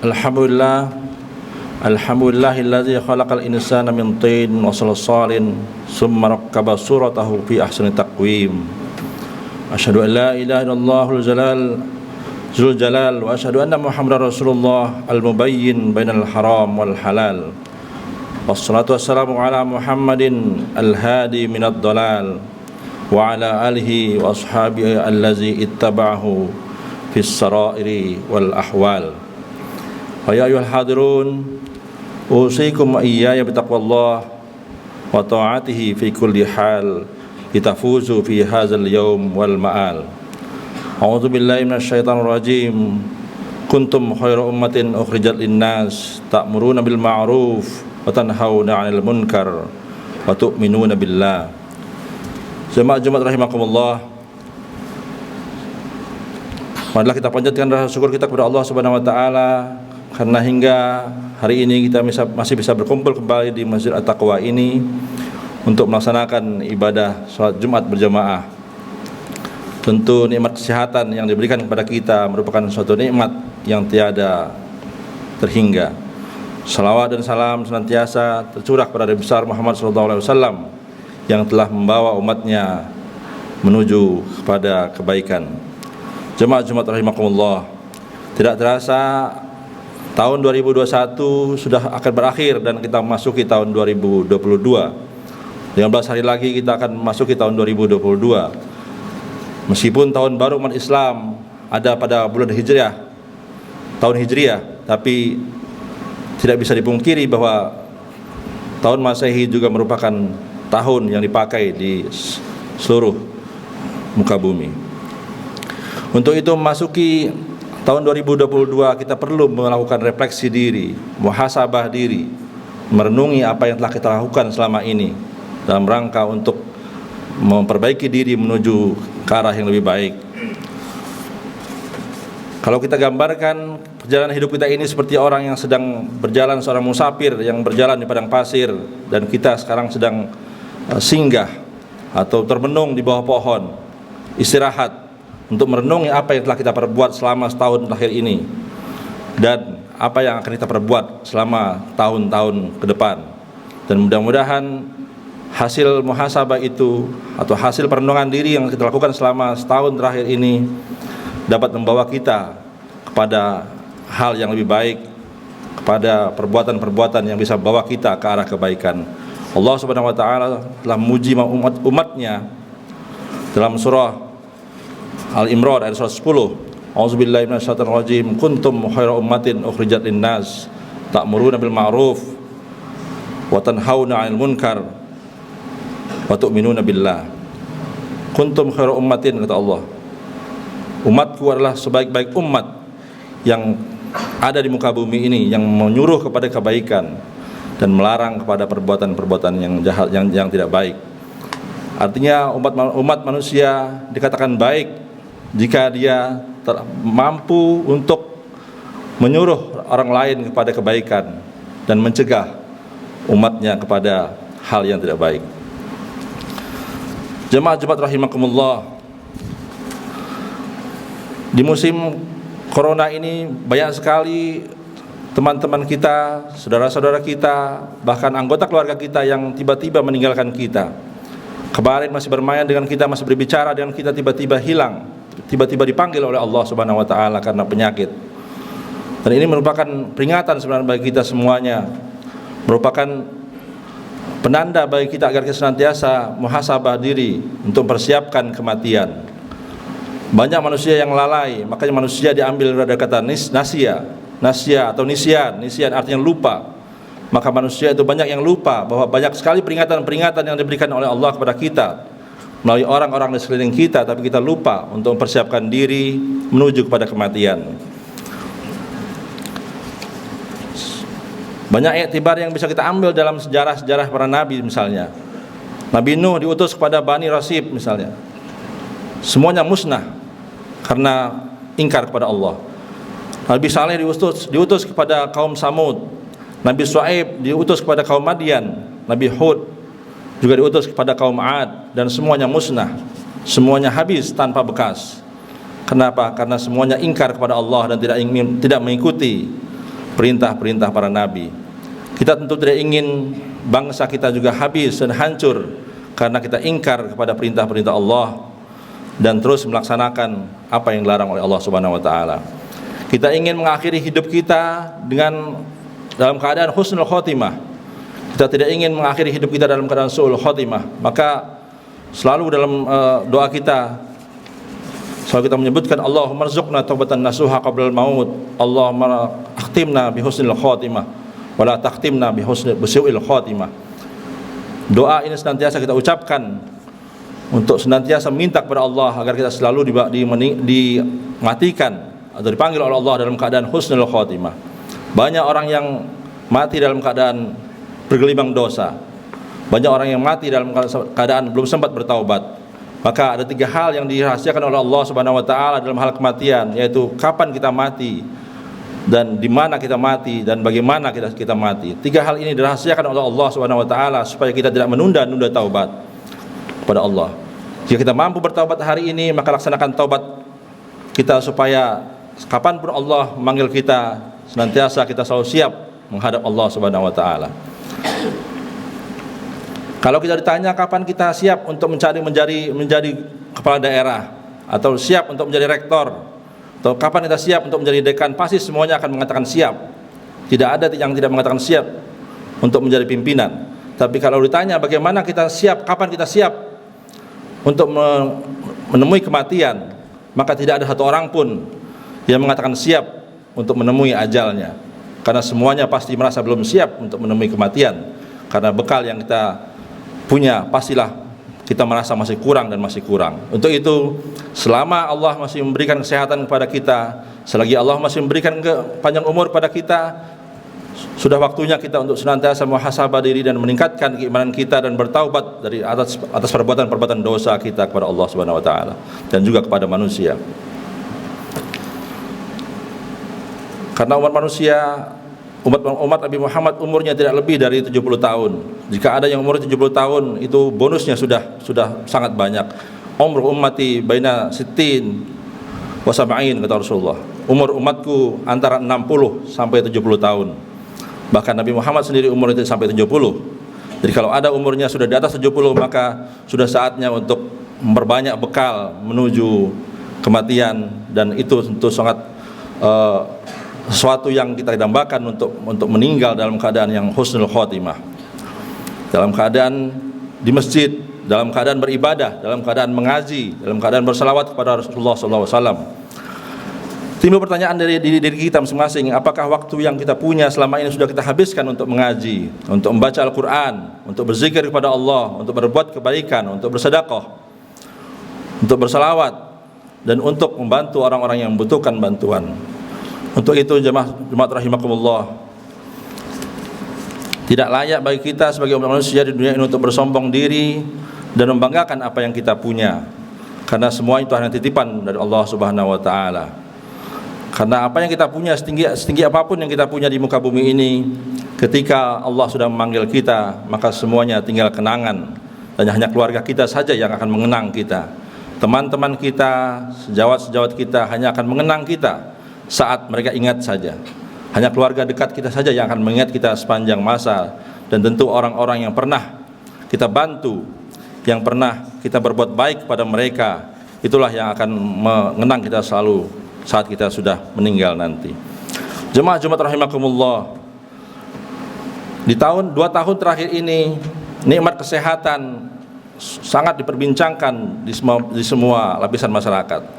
Alhamdulillah, alhamdulillahilladzi khalaqal insana min tin wa salsalin summa rakkaba suratahu fi ahsani taqwim. Asyhadu an la ilaha illallahul zul jalal wa asyhadu anna Muhammadar Rasulullah al-mubayyin bainal haram wal halal. Wassalatu wassalamu ala Muhammadin al-hadi minad dalal wa ala alihi wa ashabihi allazi ittaba'ahu fis sarairi wal ahwal. Ya ayyuhal hadirun, usikum wa iyaya bitaqwallah wa ta'atihi fi kulli hal litafuzu fi hadzal yaum wal ma'al. A'udzu billahi minasyaitonir rajim. Kuntum khairu ummatin ukhrijat linnas ta'muruna bil ma'ruf wa tanhauna 'anil munkar wa tu'minuna billah. Jemaah Jumat rahimakumullah, marilah kita panjatkan rasa syukur kita kepada Allah Subhanahu wa taala karena hingga hari ini kita masih bisa berkumpul kembali di Masjid At-Taqwa ini untuk melaksanakan ibadah salat Jumat berjamaah. Tentu nikmat kesehatan yang diberikan kepada kita merupakan suatu nikmat yang tiada terhingga. Salawat dan salam senantiasa tercurah kepada Nabi besar Muhammad SAW yang telah membawa umatnya menuju kepada kebaikan. Jemaah Jumat rahimakumullah, tidak terasa tahun 2021 sudah akan berakhir dan kita memasuki tahun 2022. 15 hari lagi kita akan memasuki tahun 2022. Meskipun tahun baru umat Islam ada pada bulan Hijriah, tahun Hijriah, tapi tidak bisa dipungkiri bahwa tahun Masehi juga merupakan tahun yang dipakai di seluruh muka bumi. Untuk itu memasuki tahun 2022 kita perlu melakukan refleksi diri, muhasabah diri, merenungi apa yang telah kita lakukan selama ini dalam rangka untuk memperbaiki diri menuju ke arah yang lebih baik. Kalau kita gambarkan perjalanan hidup kita ini seperti orang yang sedang berjalan, seorang musafir yang berjalan di padang pasir, dan kita sekarang sedang singgah atau termenung di bawah pohon, istirahat untuk merenungi apa yang telah kita perbuat selama setahun terakhir ini dan apa yang akan kita perbuat selama tahun-tahun ke depan. Dan mudah-mudahan hasil muhasabah itu atau hasil perenungan diri yang kita lakukan selama setahun terakhir ini dapat membawa kita kepada hal yang lebih baik, kepada perbuatan-perbuatan yang bisa membawa kita ke arah kebaikan. Allah Subhanahu wa taala telah memuji umatnya dalam surah Al-Imran ayat 110. A'udzubillahi minasyaitonir rajim. Kuntum khairu ummatin ukhrijat linnas ta'muruna bil ma'ruf wa tanhauna 'anil munkar wa tu'minuna billah. Kuntum khairu ummatin, kata Allah, umatku adalah sebaik-baik umat yang ada di muka bumi ini, yang menyuruh kepada kebaikan dan melarang kepada perbuatan-perbuatan yang jahat, yang tidak baik. Artinya umat manusia dikatakan baik jika dia mampu untuk menyuruh orang lain kepada kebaikan dan mencegah umatnya kepada hal yang tidak baik. Jemaah Jumat rahimakumullah, di musim corona ini banyak sekali teman-teman kita, saudara-saudara kita, bahkan anggota keluarga kita yang tiba-tiba meninggalkan kita. Kemarin masih bermain dengan kita, masih berbicara dengan kita, tiba-tiba hilang, tiba-tiba dipanggil oleh Allah Subhanahu wa taala karena penyakit. Dan ini merupakan peringatan sebenarnya bagi kita semuanya, merupakan penanda bagi kita agar kita senantiasa muhasabah diri untuk mempersiapkan kematian. Banyak manusia yang lalai, makanya manusia diambil dari kata nasya atau nisyan artinya lupa. Maka manusia itu banyak yang lupa bahwa banyak sekali peringatan-peringatan yang diberikan oleh Allah kepada kita melalui orang-orang di sekeliling kita, tapi kita lupa untuk mempersiapkan diri menuju kepada kematian. Banyak iktibar yang bisa kita ambil dalam sejarah-sejarah para nabi. Misalnya Nabi Nuh diutus kepada Bani Rasib misalnya, semuanya musnah karena ingkar kepada Allah. Nabi Saleh diutus kepada kaum Samud. Nabi Shu'aib diutus kepada kaum Madian. Nabi Hud juga diutus kepada kaum Ad, dan semuanya musnah, semuanya habis tanpa bekas. Kenapa? Karena semuanya ingkar kepada Allah dan tidak mengikuti perintah-perintah para nabi. Kita tentu tidak ingin bangsa kita juga habis dan hancur karena kita ingkar kepada perintah-perintah Allah dan terus melaksanakan apa yang dilarang oleh Allah Subhanahu wa taala. Kita ingin mengakhiri hidup kita dalam keadaan husnul khotimah. Kita tidak ingin mengakhiri hidup kita dalam keadaan su'ul khotimah. Maka selalu dalam doa kita selalu kita menyebutkan Allahumma rzuqna taubatan nasuha qablal maut, Allahumma akhtimna bi husnil khotimah wa la takhtimna bi su'il khotimah. Doa ini senantiasa kita ucapkan untuk senantiasa minta kepada Allah agar kita selalu dimatikan atau dipanggil oleh Allah dalam keadaan husnul khotimah. Banyak orang yang mati dalam keadaan bergelimang dosa. Banyak orang yang mati dalam keadaan belum sempat bertaubat. Maka ada 3 hal yang dirahasiakan oleh Allah Subhanahu wa taala dalam hal kematian, yaitu kapan kita mati dan di mana kita mati dan bagaimana kita mati. 3 hal ini dirahasiakan oleh Allah Subhanahu wa taala supaya kita tidak menunda-nunda taubat kepada Allah. Jika kita mampu bertaubat hari ini, maka laksanakan taubat kita supaya kapanpun Allah memanggil kita, senantiasa kita selalu siap menghadap Allah Subhanahu wa taala. Kalau kita ditanya kapan kita siap untuk menjadi kepala daerah atau siap untuk menjadi rektor atau kapan kita siap untuk menjadi dekan, pasti semuanya akan mengatakan siap. Tidak ada yang tidak mengatakan siap untuk menjadi pimpinan. Tapi kalau ditanya bagaimana kita siap, kapan kita siap untuk menemui kematian, maka tidak ada satu orang pun yang mengatakan siap untuk menemui ajalnya. Karena semuanya pasti merasa belum siap untuk menemui kematian. Karena bekal yang kita punya pastilah kita merasa masih kurang dan masih kurang. Untuk itu, selama Allah masih memberikan kesehatan kepada kita, selagi Allah masih memberikan panjang umur kepada kita, sudah waktunya kita untuk senantiasa muhasabah diri dan meningkatkan keimanan kita dan bertaubat dari atas perbuatan-perbuatan dosa kita kepada Allah Subhanahu wa taala dan juga kepada manusia. Karena umat Nabi Muhammad umurnya tidak lebih dari 70 tahun. Jika ada yang umur 70 tahun, itu bonusnya sudah sangat banyak. Umur ummati baina sittin wa sab'in, kata Rasulullah. Umur umatku antara 60 sampai 70 tahun. Bahkan Nabi Muhammad sendiri umurnya sampai 70. Jadi kalau ada umurnya sudah di atas 70, maka sudah saatnya untuk memperbanyak bekal menuju kematian, dan itu tentu sangat sesuatu yang kita dambakan untuk meninggal dalam keadaan yang husnul khotimah, dalam keadaan di masjid, dalam keadaan beribadah, dalam keadaan mengaji, dalam keadaan bersalawat kepada Rasulullah SAW. Timbul pertanyaan dari diri kita masing-masing, apakah waktu yang kita punya selama ini sudah kita habiskan untuk mengaji, untuk membaca Al-Quran, untuk berzikir kepada Allah, untuk berbuat kebaikan, untuk bersedekah, untuk bersalawat, dan untuk membantu orang-orang yang membutuhkan bantuan. Untuk itu jemaat rahimakumullah, tidak layak bagi kita sebagai umat manusia di dunia ini untuk bersombong diri dan membanggakan apa yang kita punya, karena semua itu hanya titipan dari Allah Subhanahu wa taala. Karena apa yang kita punya, setinggi apapun yang kita punya di muka bumi ini, ketika Allah sudah memanggil kita, maka semuanya tinggal kenangan, dan hanya keluarga kita saja yang akan mengenang kita. Teman-teman kita, sejawat-sejawat kita hanya akan mengenang kita saat mereka ingat saja. Hanya keluarga dekat kita saja yang akan mengingat kita sepanjang masa. Dan tentu orang-orang yang pernah kita bantu, yang pernah kita berbuat baik kepada mereka, itulah yang akan mengenang kita selalu saat kita sudah meninggal nanti. Jemaah rahimakumullah, di 2 tahun terakhir ini nikmat kesehatan sangat diperbincangkan di semua lapisan masyarakat.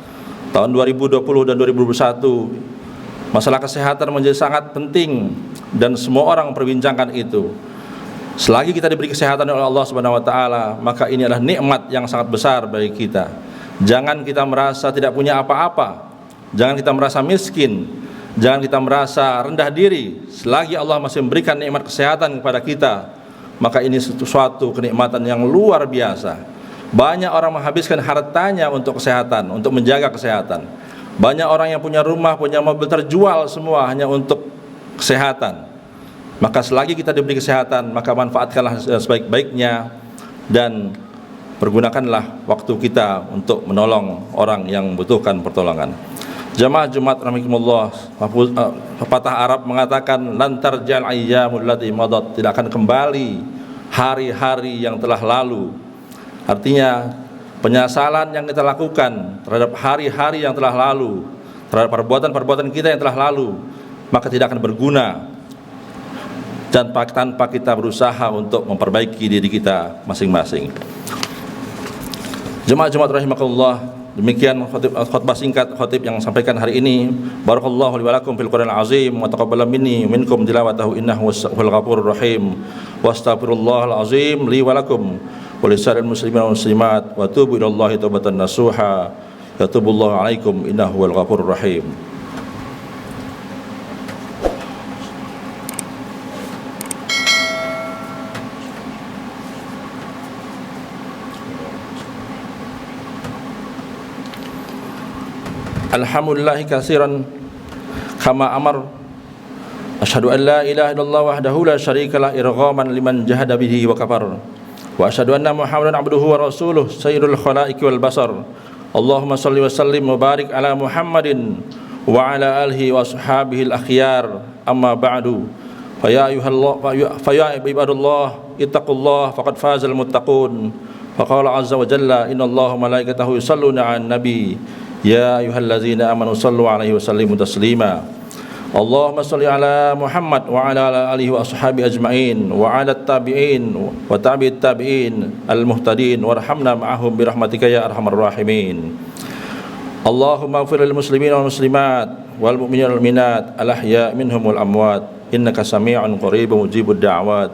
Tahun 2020 dan 2021, masalah kesehatan menjadi sangat penting dan semua orang memperbincangkan itu. Selagi kita diberi kesehatan oleh Allah Subhanahu wa taala, maka ini adalah nikmat yang sangat besar bagi kita. Jangan kita merasa tidak punya apa-apa. Jangan kita merasa miskin. Jangan kita merasa rendah diri. Selagi Allah masih memberikan nikmat kesehatan kepada kita, maka ini suatu kenikmatan yang luar biasa. Banyak orang menghabiskan hartanya untuk kesehatan, untuk menjaga kesehatan. Banyak orang yang punya rumah, punya mobil terjual semua hanya untuk kesehatan. Maka selagi kita diberi kesehatan, maka manfaatkanlah sebaik-baiknya dan pergunakanlah waktu kita untuk menolong orang yang membutuhkan pertolongan. Jamaah Jumat rahimakumullah, pepatah Arab mengatakan lan tarjal ayyamul lati madat, tidak akan kembali hari-hari yang telah lalu. Artinya penyesalan yang kita lakukan terhadap hari-hari yang telah lalu, terhadap perbuatan-perbuatan kita yang telah lalu, maka tidak akan berguna dan tanpa kita berusaha untuk memperbaiki diri kita masing-masing. Jemaah Jumat rahimakumullah, demikian khutbah singkat khatib yang sampaikan hari ini. Barakallahu li wa lakum fil Qur'anil azim wa taqabbala minni minkum tilawatahu innahu huwal ghafurur rahim. Wastaghfirullahal azim li wa lakum wa lisa'iril muslimin wal muslimat wa tubu ilallahi taubatan nasuha. Yatubullahu alaikum innahu huwal ghafurur rahim. Alhamdulillahi katsiran kama amar. Asyhadu an la ilaha illallah wahdahu la syarikalah irghaman liman jahada bihi wa kafar. Wa asyhadu anna Muhammadan abduhu wa rasuluh sayyidul khalaiqi wal basar. Allahumma shalli wa sallim wa barik ala Muhammadin wa ala alihi wa ashabihi al akhyar. Amma ba'du. Fa ya ibadallah ittaqullah faqad fazal muttaqun. Faqala azza wa jalla innallaha malaikatahu yusalluna 'alan nabi. Ya ayyuhallazina amanu sallu alaihi wa sallimu taslima. Allahumma salli ala Muhammad wa ala alihi wa ashabi ajma'in wa ala tabi'in wa tabi'it tabi'in al-muhtadin warhamna ma'ahum birahmatika ya arhamar rahimin. Allahumma ighfir lil muslimin wal muslimat wal mu'minin wal mu'minat al-ahya' minhum wal amwat innaka sami'un qaribun mujibud da'wat.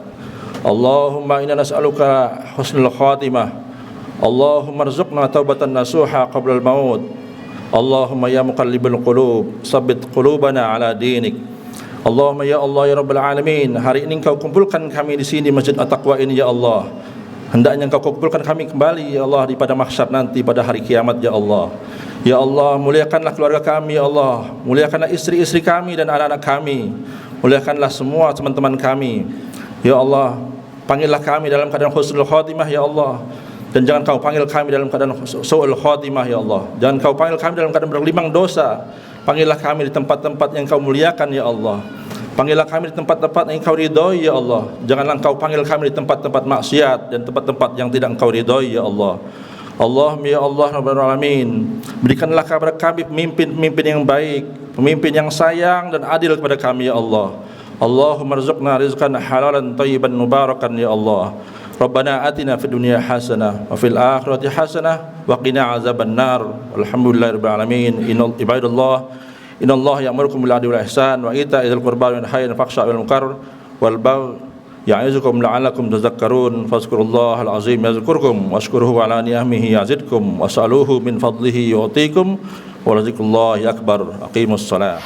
Allahumma inna nas'aluka husnul khatimah. Allahumma rzuqna taubatan nasuha qabla al-maut. Allahumma ya muqallibal qulub tsabbit qulubana ala dinik. Allahumma ya Allah ya rabbal alamin, hari ini Engkau kumpulkan kami di sini Masjid At-Taqwa ini ya Allah. Hendaknya Engkau kumpulkan kami kembali ya Allah di pada mahsyar nanti pada hari kiamat ya Allah. Ya Allah, muliakanlah keluarga kami ya Allah, muliakanlah istri-istri kami dan anak-anak kami, muliakanlah semua teman-teman kami. Ya Allah, panggillah kami dalam keadaan husnul khatimah ya Allah. Dan jangan Kau panggil kami dalam keadaan su'ul khatimah ya Allah. Jangan Kau panggil kami dalam keadaan bergelimang dosa. Panggillah kami di tempat-tempat yang Kau muliakan ya Allah. Panggillah kami di tempat-tempat yang Kau ridhoi ya Allah. Janganlah Kau panggil kami di tempat-tempat maksiat dan tempat-tempat yang tidak Engkau ridhoi ya Allah. Allahumma ya Allah rabbal alamin, berikanlah kepada kami pemimpin-pemimpin yang baik, pemimpin yang sayang dan adil kepada kami ya Allah. Allahumma rzuqna rizqan halalan thayyiban mubarakan ya Allah. Rabbana atina fid dunya hasanah wa fil akhirati hasanah wa qina azabannar. Alhamdulillahirabbil alamin. Innallaha ya'murukum bil 'adli wal ihsan wa ita'idzil qurba wa yanha 'anil fahsya'i wal munkar wal baghi ya'izukum la'allakum tadhakkarun. Fazkurullahal azim yazkurkum washkuruhu 'ala ni'amihi yazidkum was'aluhu min fadlihi yu'tikum wa rizqullahi akbar. Aqimus shalah.